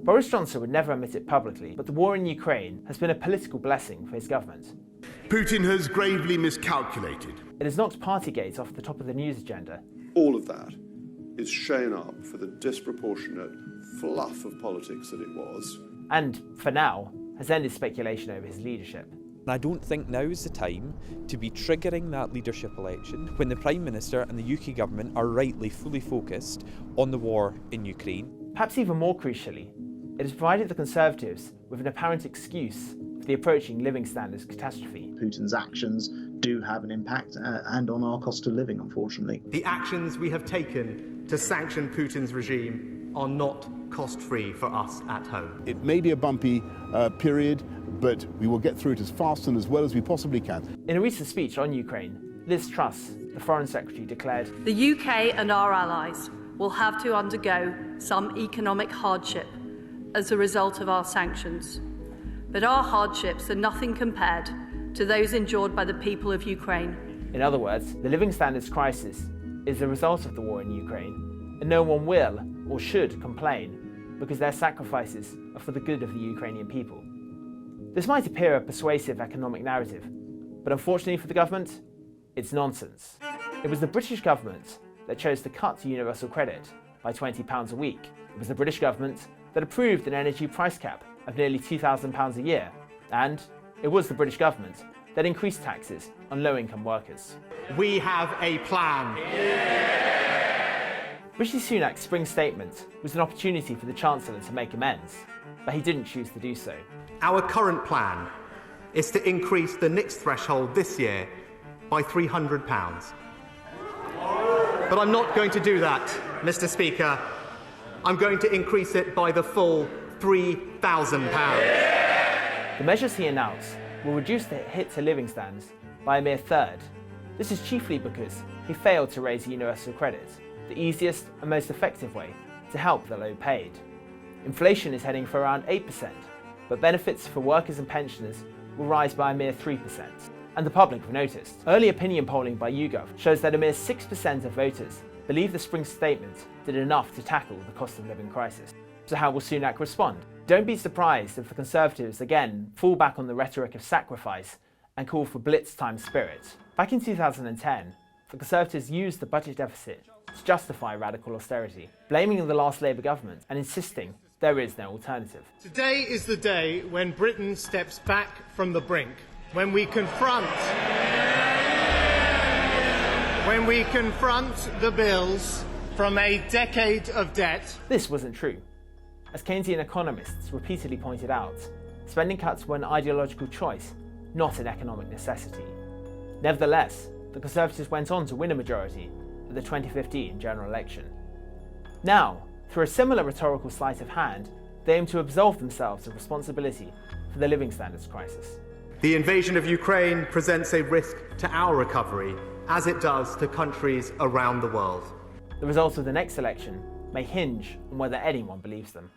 Boris Johnson would never admit it publicly, but the war in Ukraine has been a political blessing for his government. Putin has gravely miscalculated. It has knocked Partygate off the top of the news agenda. All of that is shown up for the disproportionate fluff of politics that it was. And, for now, has ended speculation over his leadership. I don't think now is the time to be triggering that leadership election when the Prime Minister and the UK government are rightly fully focused on the war in Ukraine. Perhaps even more crucially, it has provided the Conservatives with an apparent excuse for the approaching living standards catastrophe. Putin's actions do have an impact and on our cost of living, unfortunately. The actions we have taken to sanction Putin's regime are not cost-free for us at home. It may be a bumpy period, but we will get through it as fast and as well as we possibly can. In a recent speech on Ukraine, Liz Truss, the Foreign Secretary, declared, "The UK and our allies will have to undergo some economic hardship as a result of our sanctions. But our hardships are nothing compared to those endured by the people of Ukraine." In other words, the living standards crisis is the result of the war in Ukraine, and no one will or should complain because their sacrifices are for the good of the Ukrainian people. This might appear a persuasive economic narrative, but unfortunately for the government, it's nonsense. It was the British government that chose to cut universal credit by £20 a week. It was the British government that approved an energy price cap of nearly £2,000 a year. And it was the British government that increased taxes on low-income workers. We have a plan. Rishi Sunak's spring statement was an opportunity for the Chancellor to make amends, but he didn't choose to do so. Our current plan is to increase the NICS threshold this year by £300. But I'm not going to do that, Mr. Speaker. I'm going to increase it by the full £3,000. The measures he announced will reduce the hit to living standards by a mere third. This is chiefly because he failed to raise universal credit, the easiest and most effective way to help the low-paid. Inflation is heading for around 8%, but benefits for workers and pensioners will rise by a mere 3%. And the public have noticed. Early opinion polling by YouGov shows that a mere 6% of voters believe the spring statement did enough to tackle the cost of living crisis. So how will Sunak respond? Don't be surprised if the Conservatives again fall back on the rhetoric of sacrifice and call for blitz-time spirit. Back in 2010, the Conservatives used the budget deficit to justify radical austerity, blaming the last Labour government and insisting there is no alternative. Today is the day when Britain steps back from the brink, when we confront the bills from a decade of debt. This wasn't true. As Keynesian economists repeatedly pointed out, spending cuts were an ideological choice, not an economic necessity. Nevertheless, the Conservatives went on to win a majority at the 2015 general election. Now, through a similar rhetorical sleight of hand, they aim to absolve themselves of responsibility for the living standards crisis. The invasion of Ukraine presents a risk to our recovery, as it does to countries around the world. The results of the next election may hinge on whether anyone believes them.